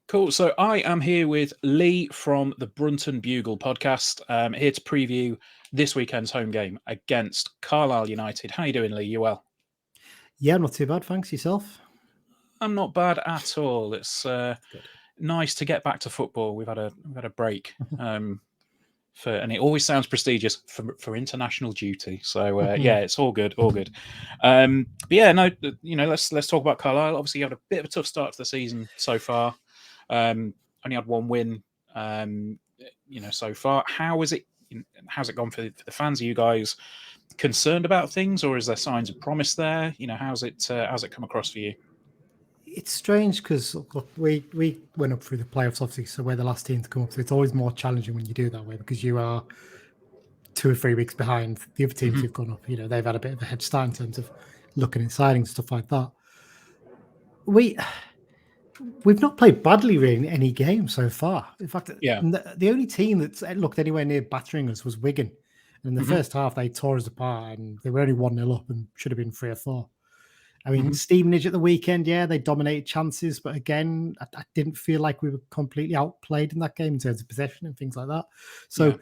Cool. So I am here with Lee from the Brunton Bugle podcast, here to preview this weekend's home game against Carlisle United. How you doing, Lee? You well? Yeah, not too bad. Thanks. Yourself? I'm not bad at all. It's nice to get back to football. We've had a break, and it always sounds prestigious for international duty. So yeah, it's all good, all good. But yeah, no, let's talk about Carlisle. Obviously, you had a bit of a tough start to the season so far. Only had one win, so far. How's it gone for the fans? Are you guys concerned about things, or is there signs of promise there? How's it come across for you? It's strange because we went up through the playoffs, obviously, so we're the last team to come up. So it's always more challenging when you do that way because you are 2 or 3 weeks behind the other teams who've gone up. They've had a bit of a head start in terms of looking at signings and stuff like that. We've not played badly really in any game so far. In fact, the only team that's looked anywhere near battering us was Wigan. And in the first half, they tore us apart and they were only 1-0 up and should have been 3 or 4. I mean, Stevenage at the weekend, they dominated chances. But again, I didn't feel like we were completely outplayed in that game in terms of possession and things like that. So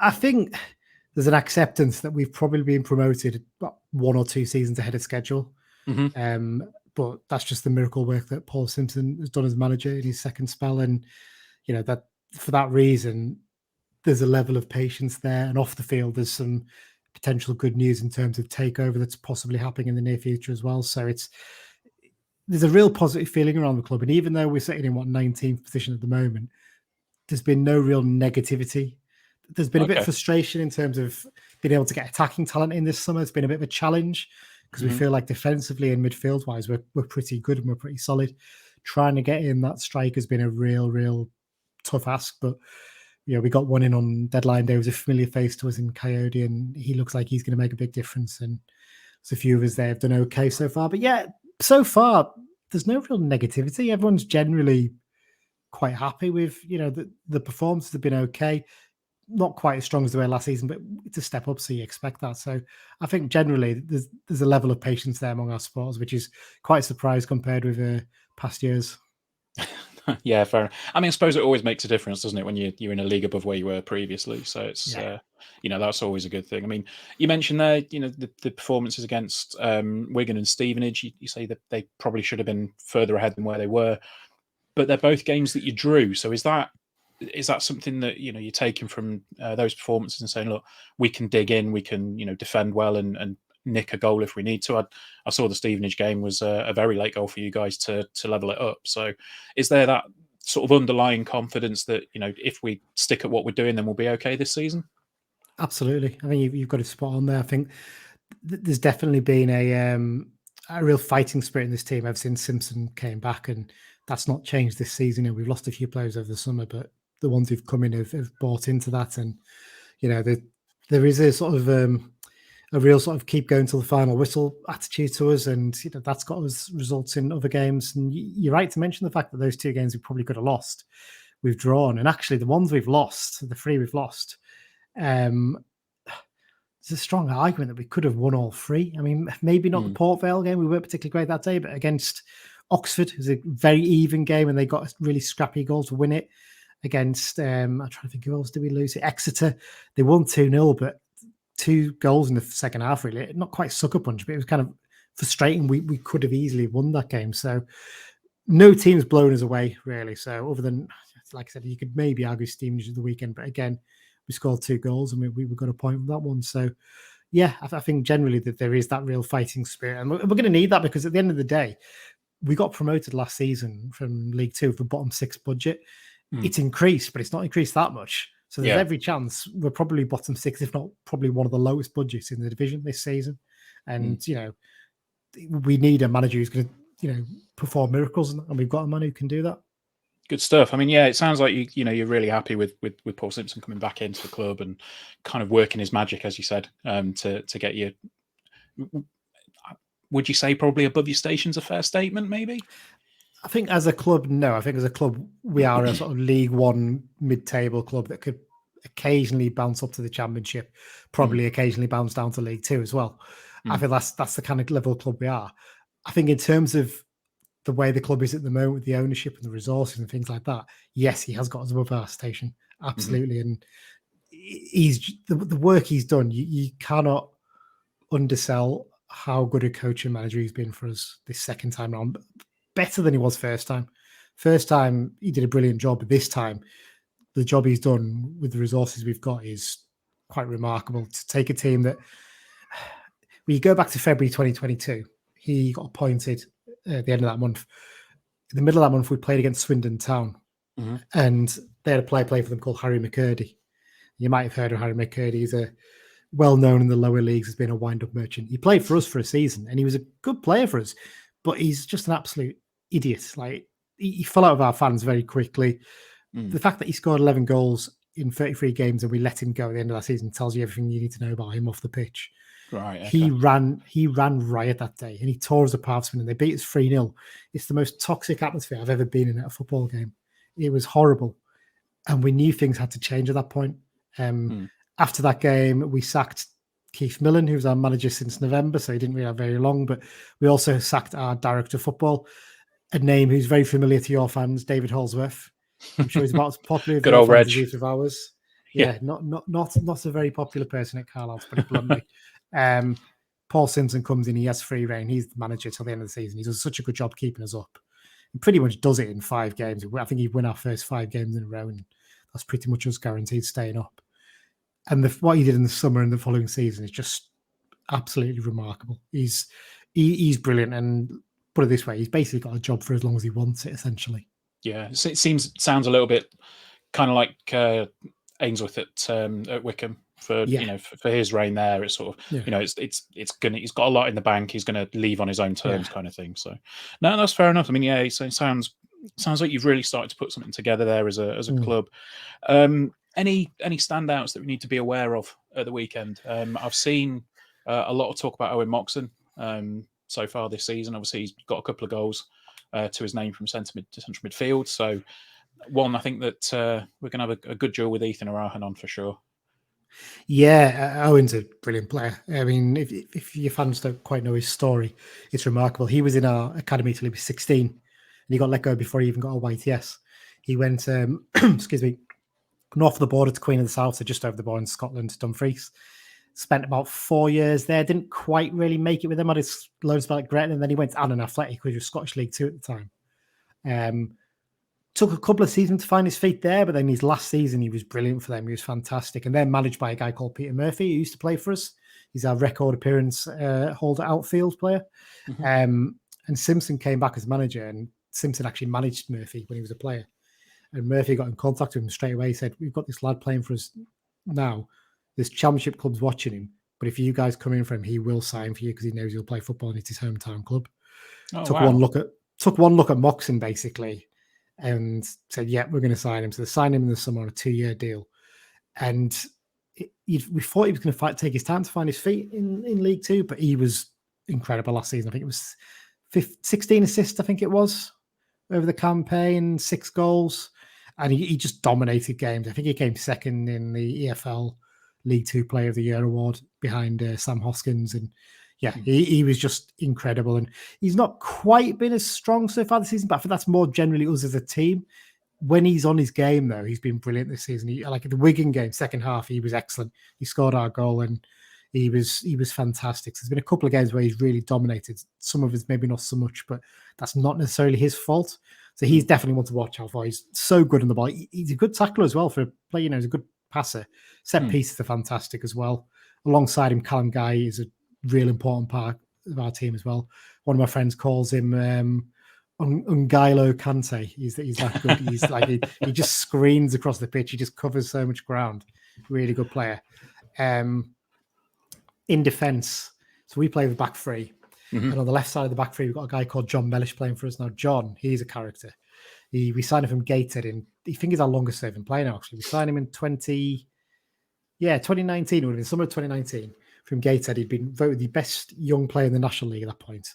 I think there's an acceptance that we've probably been promoted about 1 or 2 seasons ahead of schedule. But that's just the miracle work that Paul Simpson has done as manager in his second spell. And, that for that reason, there's a level of patience there. And off the field, there's some potential good news in terms of takeover that's possibly happening in the near future as well. So there's a real positive feeling around the club. And even though we're sitting in 19th position at the moment, there's been no real negativity. There's been a bit of frustration in terms of being able to get attacking talent in this summer. It's been a bit of a challenge. Because we feel like defensively and midfield-wise, we're pretty good and we're pretty solid. Trying to get in that strike has been a real tough ask. But, we got one in on deadline day. It was a familiar face to us in Coyote, and he looks like he's going to make a big difference. And there's a few of us there have done okay so far. But yeah, so far, there's no real negativity. Everyone's generally quite happy with, the performances have been okay. Not quite as strong as they were last season, but it's a step up, so you expect that. So I think generally there's a level of patience there among our supporters, which is quite a surprise compared with past years. Yeah, fair. I mean, I suppose it always makes a difference, doesn't it, when you're in a league above where you were previously? So it's that's always a good thing. I mean, you mentioned there, the performances against Wigan and Stevenage. You say that they probably should have been further ahead than where they were, but they're both games that you drew. So is that something that you're taking from those performances and saying, look, we can dig in, we can defend well and nick a goal if we need to? I saw the Stevenage game was a very late goal for you guys to level it up. So is there that sort of underlying confidence that if we stick at what we're doing, then we'll be okay this season? Absolutely. I mean, you've got a spot on there. I think there's definitely been a real fighting spirit in this team ever since Simpson came back, and that's not changed this season. We've lost a few players over the summer, but the ones who've come in have bought into that. And, there is a sort of a real sort of keep going till the final whistle attitude to us. And, that's got us results in other games. And you're right to mention the fact that those 2 games we probably could have lost, we've drawn. And actually the ones we've lost, the 3 we've lost, there's a strong argument that we could have won all 3. I mean, maybe not the Port Vale game. We weren't particularly great that day, but against Oxford, it was a very even game and they got a really scrappy goal to win it. Against, I'm trying to think who else did we lose? Exeter, they won 2-0, but 2 goals in the second half, really. Not quite sucker punch, but it was kind of frustrating. We could have easily won that game. So no team's blown us away, really. So other than, like I said, you could maybe argue Stevenage at the weekend, but again, we scored 2 goals and we got a point from that one. So yeah, I think generally that there is that real fighting spirit. And we're going to need that because at the end of the day, we got promoted last season from League 2 with the bottom 6 budget. It's increased, but it's not increased that much. So there's every chance we're probably bottom 6, if not probably one of the lowest budgets in the division this season. And, we need a manager who's going to, perform miracles. And we've got a man who can do that. Good stuff. I mean, yeah, it sounds like you're really happy with Paul Simpson coming back into the club and kind of working his magic, as you said, to get you. Would you say probably above your station's a fair statement, maybe? I think as a club, no. I think as a club, we are a sort of League One mid-table club that could occasionally bounce up to the Championship, probably occasionally bounce down to League Two as well. I think that's the kind of level of club we are. I think in terms of the way the club is at the moment with the ownership and the resources and things like that, yes, he has got us above our station, absolutely. And he's the work he's done. You cannot undersell how good a coach and manager he's been for us this second time around. Better than he was first time. First time he did a brilliant job, but this time the job he's done with the resources we've got is quite remarkable. To take a team that, when you go back to February 2022, he got appointed at the end of that month. In the middle of that month, we played against Swindon Town, and they had a player play for them called Harry McCurdy. You might have heard of Harry McCurdy. He's a well known in the lower leagues as being a wind-up merchant. He played for us for a season, and he was a good player for us, but he's just an absolute idiot. Like, he fell out of our fans very quickly. The fact that he scored 11 goals in 33 games and we let him go at the end of that season tells you everything you need to know about him off the pitch. Right. Okay. He ran riot that day, and he tore us apart, and they beat us 3-0. It's the most toxic atmosphere I've ever been in at a football game. It was horrible, and we knew things had to change at that point. After that game, we sacked Keith Millen, who was our manager since November, so he didn't really have very long, but we also sacked our director of football, a name who's very familiar to your fans, David Holsworth. I'm sure he's about as popular with your fans as he is with ours. Yeah, not a very popular person at Carlisle, to put it bluntly. Paul Simpson comes in, he has free reign. He's the manager till the end of the season. He does such a good job keeping us up. He pretty much does it in 5 games. I think he'd win our first 5 games in a row, and that's pretty much us guaranteed staying up. And what he did in the summer and the following season is just absolutely remarkable. He's brilliant, and put it this way, he's basically got a job for as long as he wants it, essentially. Yeah, it sounds a little bit kind of like Ainsworth at Wickham for for his reign there. It's sort of it's gonna, he's got a lot in the bank. He's going to leave on his own terms, kind of thing. So no, that's fair enough. I mean, it sounds like you've really started to put something together there as a club. Any standouts that we need to be aware of at the weekend? I've seen a lot of talk about Owen Moxon so far this season. Obviously, he's got a couple of goals to his name from central midfield. So one, I think that we're going to have a good duel with Ethan Arahan on for sure. Yeah, Owen's a brilliant player. I mean, if your fans don't quite know his story, it's remarkable. He was in our academy till he was 16, and he got let go before he even got a YTS. He went, excuse me, north of the border to Queen of the South, so just over the border in Scotland, to Dumfries. Spent about 4 years there. Didn't quite really make it with them. Had his loan spell at Gretna, and then he went to Annan Athletic, which was Scottish League 2 at the time. Took a couple of seasons to find his feet there, but then his last season, he was brilliant for them. He was fantastic. And they're managed by a guy called Peter Murphy, who used to play for us. He's our record appearance holder outfield player. And Simpson came back as manager, and Simpson actually managed Murphy when he was a player. And Murphy got in contact with him straight away. He said, "We've got this lad playing for us now. There's championship clubs watching him, but if you guys come in for him, he will sign for you because he knows he'll play football and it's his hometown club." Took one look at Moxon basically, and said, "Yeah, we're going to sign him." So they signed him in the summer on a 2-year deal, and we thought he was going to take his time to find his feet in League Two, but he was incredible last season. I think it was 16 assists. I think it was over the campaign, 6 goals, and he just dominated games. I think he came second in the EFL League Two Player of the Year award behind Sam Hoskins, and he was just incredible. And he's not quite been as strong so far this season, but I think that's more generally us as a team. When he's on his game, though, he's been brilliant this season. Like the Wigan game, second half, he was excellent. He scored our goal, and he was fantastic. So there's been a couple of games where he's really dominated. Some of it's maybe not so much, but that's not necessarily his fault. So he's definitely one to watch out for. He's so good on the ball. He's a good tackler as well for a player. He's a good passer. Set pieces are fantastic as well. Alongside him, Callum Guy is a real important part of our team as well. One of my friends calls him Ungailo Kante. He's that good. He's like he just screens across the pitch. He just covers so much ground. Really good player. In defence, so we play with back three. And on the left side of the back three, we've got a guy called John Mellish playing for us. Now, John, he's a character. We signed him from Gateshead, and I think he's our longest serving player now, actually. We signed him in 2019. It would have been summer of 2019 from Gateshead. He'd been voted the best young player in the National League at that point,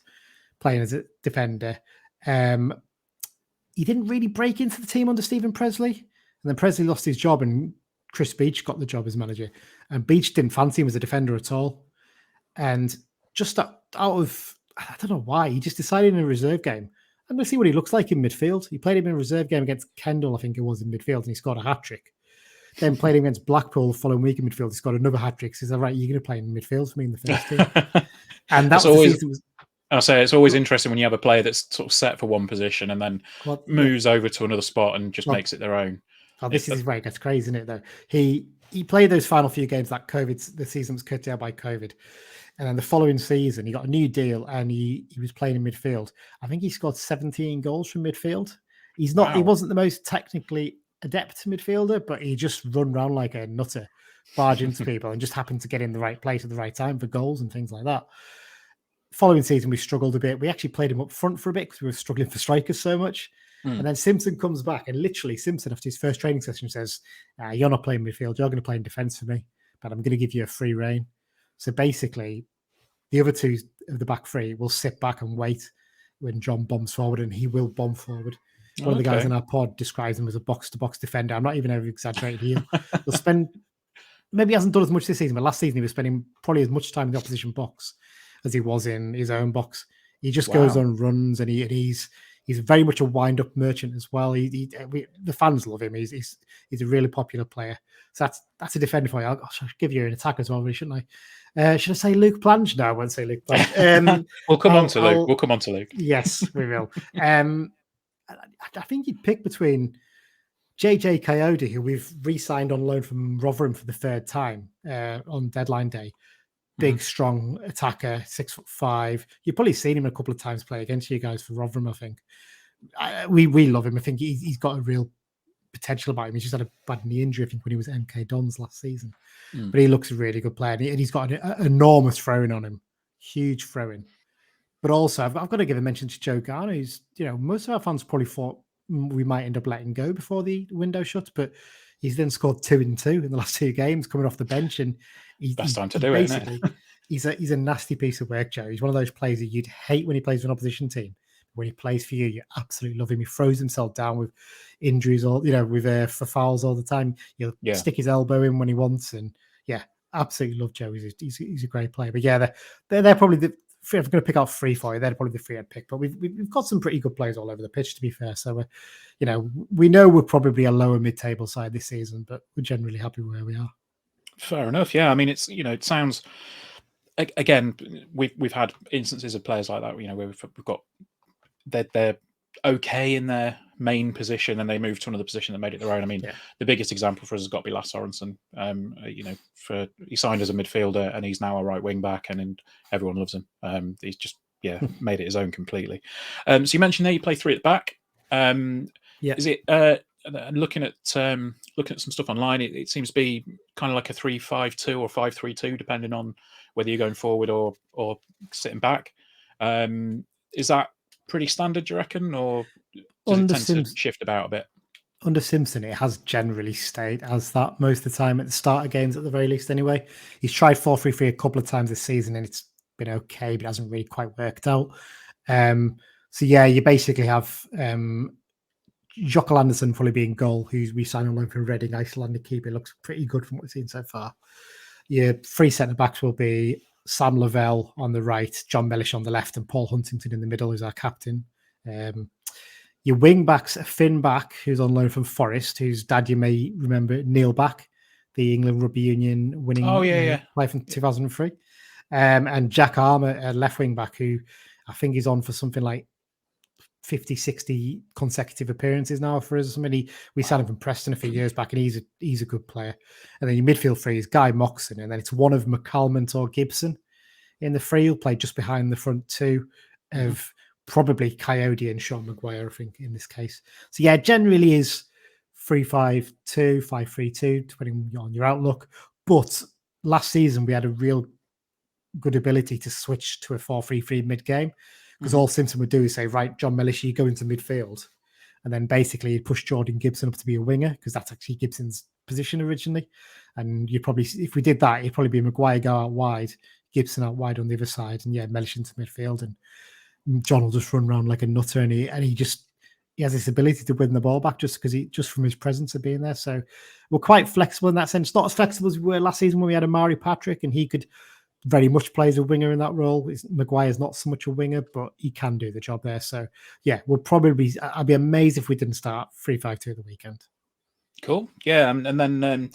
playing as a defender. he didn't really break into the team under Stephen Presley. And then Presley lost his job and Chris Beach got the job as manager. And Beach didn't fancy him as a defender at all. And just out of, I don't know why, he just decided in a reserve game, I'm going to see what he looks like in midfield. He played him in a reserve game against Kendall, I think it was, in midfield, and he scored a hat-trick. Then played him against Blackpool the following week in midfield. He scored another hat-trick. So he's like, right, you're going to play in midfield for me in the first team. And that's always... I'll say it's always interesting when you have a player that's sort of set for one position and then moves over to another spot and just makes it their own. Oh, this is where it gets crazy, isn't it, though? He played those final few games that the season was cut down by COVID. And then the following season, he got a new deal and he was playing in midfield. I think he scored 17 goals from midfield. He wasn't the most technically adept midfielder, but he just run around like a nutter, barge into people and just happened to get in the right place at the right time for goals and things like that. Following season, we struggled a bit. We actually played him up front for a bit because we were struggling for strikers so much. And then Simpson comes back and literally Simpson, after his first training session, says, you're not playing midfield. You're going to play in defence for me, but I'm going to give you a free rein. So basically, the other two of the back three will sit back and wait when John bombs forward, and he will bomb forward. One of the guys in our pod describes him as a box-to-box defender. I'm not even over exaggerating here. He'll spend, maybe he hasn't done as much this season, but last season he was spending probably as much time in the opposition box as he was in his own box. He just goes on runs, and he's very much a wind-up merchant as well. The fans love him. He's a really popular player. So that's a defender for you. I should give you an attack as well, really, shouldn't I? Should I say Luke Plange? No, I won't say Luke Plange. We'll come on to Luke. We'll come on to Luke. Yes, we will. I think you'd pick between JJ Coyote, who we've re-signed on loan from Rotherham for the third time on deadline day. Big, strong attacker, 6'5". You've probably seen him a couple of times play against you guys for Rotherham, I think. We love him. I think he's got a real potential about him. He's just had a bad knee injury, I think, when he was MK Dons last season. But he looks a really good player. And he's got an enormous throwing on him. Huge throwing. But also, I've got to give a mention to Joe Garner, who's, most of our fans probably thought we might end up letting go before the window shuts, but he's then scored 2 in the last 2 games coming off the bench. And best time to do it, isn't it? He's a nasty piece of work, Joe. He's one of those players that you'd hate when he plays for an opposition team. When he plays for you, you absolutely love him. He throws himself down with injuries, for fouls all the time. He'll stick his elbow in when he wants, and absolutely love Joe. He's a great player. But they're probably the. If I'm going to pick out 3 for you, they're probably the 3 I'd pick. But we've got some pretty good players all over the pitch, to be fair. So we know we're probably a lower mid-table side this season, but we're generally happy where we are. Fair enough. Yeah, I mean, it's it sounds. Again, we've had instances of players like that. Where we've got they're okay in their main position and they move to another position that made it their own. I mean, the biggest example for us has got to be Lasse Sorensen. He signed as a midfielder and he's now a right wing back, and everyone loves him. He's just made it his own completely. So you mentioned there you play 3 at the back. Is it looking at some stuff online? It seems to be kind of like a 3-5-2 or 5-3-2, depending on whether you're going forward or sitting back. Is that pretty standard, do you reckon, or does it tend to shift about a bit? Under Simpson, it has generally stayed as that most of the time at the start of games, at the very least. Anyway, he's tried 4-3-3 a couple of times this season, and it's been okay, but it hasn't really quite worked out. You basically have Jokal Anderson fully being goal, who's we signed on loan from Reading, Icelandic keeper. Looks pretty good from what we've seen so far. Your 3 centre backs will be Sam Lavelle on the right, John Mellish on the left, and Paul Huntington in the middle is our captain. Your wing backs, Finn Back, who's on loan from Forest, whose dad you may remember, Neil Back, the England Rugby Union winning player from 2003. And Jack Armour, left wing back, who I think is on for something like 50, 60 consecutive appearances now for us. We signed him from Preston a few years back, and he's a good player. And then your midfield 3 is Guy Moxon, and then it's one of McCalmont or Gibson in the 3. He'll play just behind the front 2 of probably Coyote and Sean Maguire, I think, in this case. So generally is 3-5-2, 5-3-2, depending on your outlook. But last season we had a real good ability to switch to a 4-3-3 mid-game, because all Simpson would do is say, right, John Mellish, you go into midfield, and then basically he'd push Jordan Gibson up to be a winger, because that's actually Gibson's position originally. And you probably, if we did that, it'd probably be Maguire go out wide, Gibson out wide on the other side, and Mellish into midfield, and John will just run around like a nutter, and he he has this ability to win the ball back just from his presence of being there. So we're quite flexible in that sense. Not as flexible as we were last season when we had Amari Patrick, and he could very much play as a winger in that role. Maguire's not so much a winger, but he can do the job there. So yeah, I'd be amazed if we didn't start 3-5-2 the weekend. Cool. Yeah, and then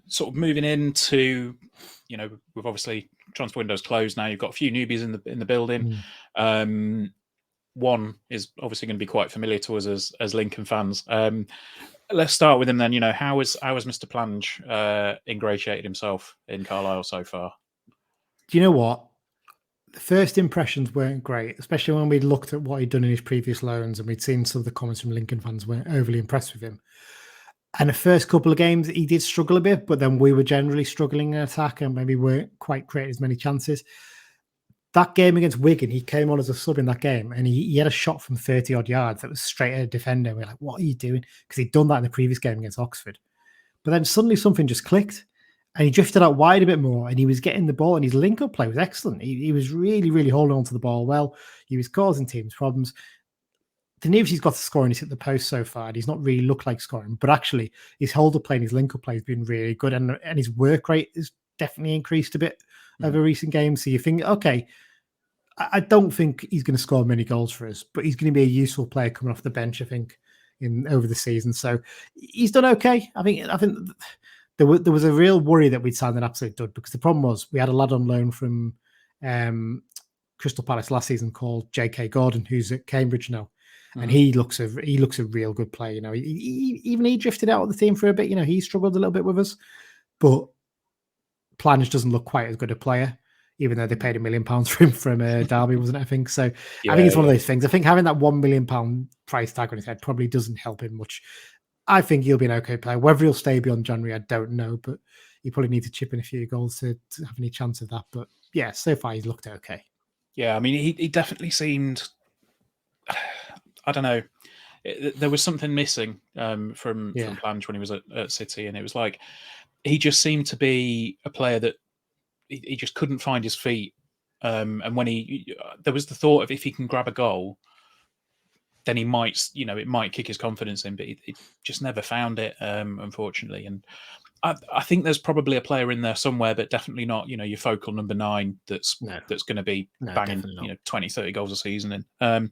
sort of moving into, we've obviously transfer window's closed now. You've got a few newbies in the building. One is obviously going to be quite familiar to us as Lincoln fans. Let's start with him then. How has Mr. Plange ingratiated himself in Carlisle so far? Do you know what? The first impressions weren't great, especially when we looked at what he'd done in his previous loans and we'd seen some of the comments from Lincoln fans weren't overly impressed with him. And the first couple of games, he did struggle a bit, but then we were generally struggling in attack and maybe weren't quite creating as many chances. That game against Wigan, he came on as a sub in that game and he had a shot from 30-odd yards that was straight at a defender. We're like, what are you doing? Because he'd done that in the previous game against Oxford. But then suddenly something just clicked and he drifted out wide a bit more and he was getting the ball and his link-up play was excellent. He was really, really holding on to the ball well. He was causing teams problems. The news he's got to score and he's hit the post so far and he's not really looked like scoring, but actually his hold-up play and his link-up play has been really good and his work rate has definitely increased a bit over recent games. So you think, okay, I don't think he's going to score many goals for us, but he's going to be a useful player coming off the bench, I think, over the season. So he's done okay. I think there was a real worry that we'd signed an absolute dud because the problem was we had a lad on loan from Crystal Palace last season called J.K. Gordon, who's at Cambridge now. And he looks a real good player. Even he drifted out of the team for a bit. He struggled a little bit with us, but Plange doesn't look quite as good a player, even though they paid £1 million for him from Derby, wasn't it? I think so. I think it's one of those things. I think having that £1 million price tag on his head probably doesn't help him much. I think he'll be an okay player. Whether he'll stay beyond January, I don't know, but he probably needs to chip in a few goals to have any chance of that. But yeah, so far he's looked okay. Yeah, I mean, he definitely seemed. I don't know. There was something missing from Plange when he was at City, and it was like he just seemed to be a player that he just couldn't find his feet. And when there was the thought of if he can grab a goal, then he might, it might kick his confidence in, but he just never found it, unfortunately. And I think there's probably a player in there somewhere, but definitely not, your focal number 9 that's going to be banging, 20, 30 goals a season in.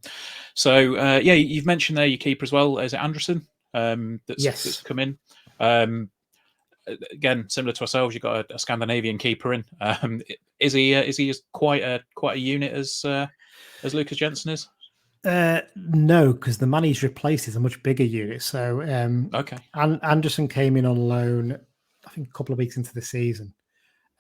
You've mentioned there your keeper as well. Is it Anderson that's come in? Again, similar to ourselves, you've got a Scandinavian keeper in. Is he as quite a unit as Lucas Jensen is? No, because the man he's replaced is a much bigger unit. So Anderson came in on loan, I think, a couple of weeks into the season.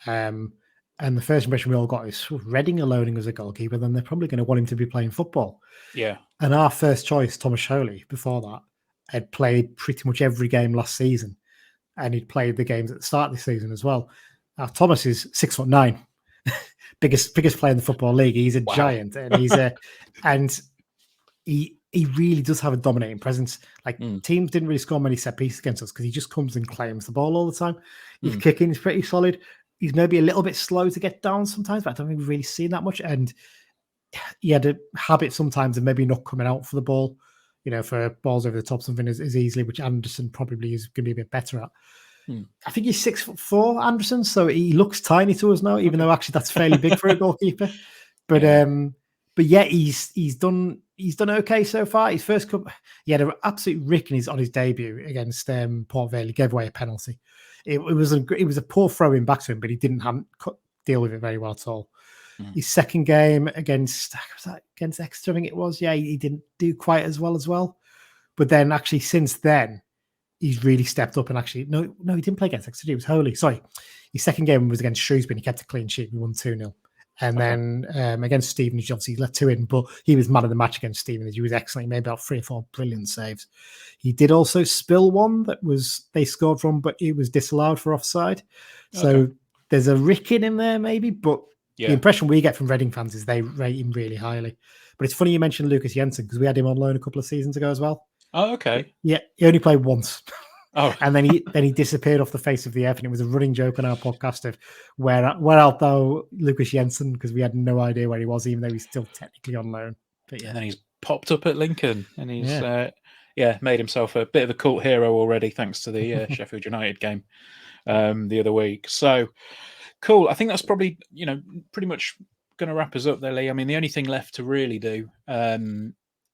And the first impression we all got is Reading are loaning as a goalkeeper, then they're probably going to want him to be playing football. Yeah. And our first choice, Thomas Sholey, before that, had played pretty much every game last season. And he'd played the games at the start of the season as well. Thomas is 6'9", biggest player in the Football League. He's a giant, and he really does have a dominating presence. Teams didn't really score many set pieces against us because he just comes and claims the ball all the time. His kicking is pretty solid. He's maybe a little bit slow to get down sometimes, but I don't think we've really seen that much. And he had a habit sometimes of maybe not coming out for the ball, for balls over the top, something as easily, which Anderson probably is going to be a bit better at. I think he's 6'4", Anderson, so he looks tiny to us now, even though actually that's fairly big for a goalkeeper. But yeah, he's done okay so far. His first cup, he had an absolute rick on his debut against Port Vale. He gave away a penalty. It was a poor throw in back to him, but he didn't deal with it very well at all. His second game against Exeter, I think it was. Yeah, he didn't do quite as well. But then actually since then, he's really stepped up and actually no, he didn't play against Exeter. It was Holy. Sorry, his second game was against Shrewsbury. And he kept a clean sheet. We won 2-0. And then against Stevenage, obviously he let 2 in, but he was man of the match against Stevenage. He was excellent. He made about 3 or 4 brilliant saves. He did also spill one that they scored from, but it was disallowed for offside. So there's a rick in him there, maybe, but the impression we get from Reading fans is they rate him really highly. But it's funny you mentioned Lucas Jensen because we had him on loan a couple of seasons ago as well. Oh, okay. Yeah, he only played once. Oh, and then he disappeared off the face of the earth, and it was a running joke on our podcast of where art thou, Lucas Jensen, because we had no idea where he was, even though he's still technically on loan. But and then he's popped up at Lincoln, and he's made himself a bit of a cult hero already, thanks to the Sheffield United game the other week. So cool. I think that's probably pretty much going to wrap us up there, Lee. I mean, the only thing left to really do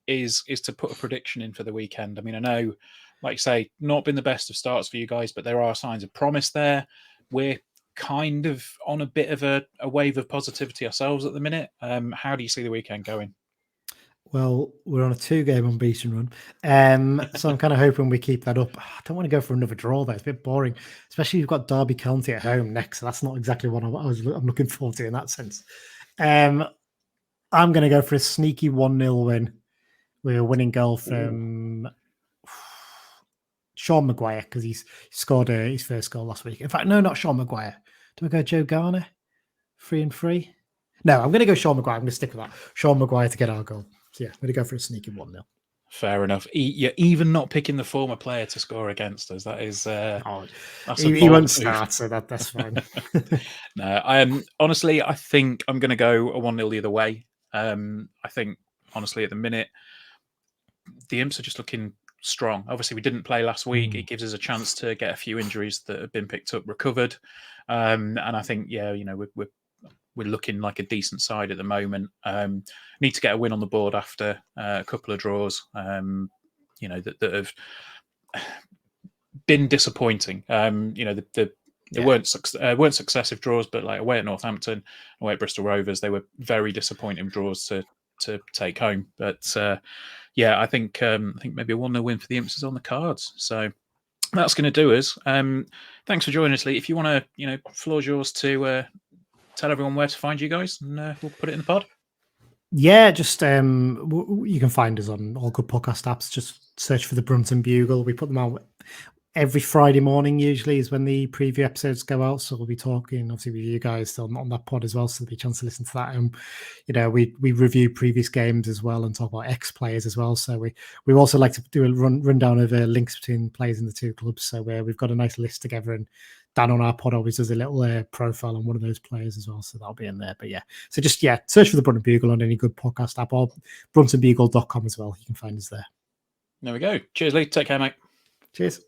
is to put a prediction in for the weekend. I mean, I know, like you say, not been the best of starts for you guys, but there are signs of promise there. We're kind of on a bit of a wave of positivity ourselves at the minute. How do you see the weekend going? Well, we're on a 2-game unbeaten run. So I'm kind of hoping we keep that up. I don't want to go for another draw, though. It's a bit boring, especially you've got Derby County at home next. So that's not exactly what I'm looking forward to in that sense. I'm going to go for a sneaky 1-0 win with a winning goal from Sean Maguire, because he's scored his first goal last week. In fact, no, not Sean Maguire. Do I go Joe Garner? 3-3? No, I'm going to go Sean Maguire. I'm going to stick with that. Sean Maguire to get our goal. So yeah, I'm going to go for a sneaky 1-0. Fair enough. You're even not picking the former player to score against us. That is, he won't start, so that's fine. No, honestly, I think I'm going to go a 1-0 the other way. I think, honestly, at the minute, the Imps are just looking strong. Obviously, we didn't play last week. It gives us a chance to get a few injuries that have been picked up recovered. And I think, we're looking like a decent side at the moment. Need to get a win on the board after a couple of draws, that have been disappointing. They weren't successive draws, but like away at Northampton, away at Bristol Rovers, they were very disappointing draws to take home. But I think maybe a 1-0 win for the Imps is on the cards. So that's going to do us. Thanks for joining us, Lee. If you want to, floor's yours to tell everyone where to find you guys, and we'll put it in the pod. Yeah, just you can find us on all good podcast apps. Just search for the Brunton Bugle. We put them out every Friday morning, usually is when the preview episodes go out. So we'll be talking obviously with you guys on that pod as well. So there'll be a chance to listen to that. We review previous games as well and talk about ex-players as well. So we also like to do a rundown of links between players in the two clubs. So we've got a nice list together, and Dan on our pod always does a little profile on one of those players as well. So that'll be in there. But so just search for the Brunton Bugle on any good podcast app, or bruntonbugle.com as well. You can find us there. There we go. Cheers, Lee. Take care, mate. Cheers.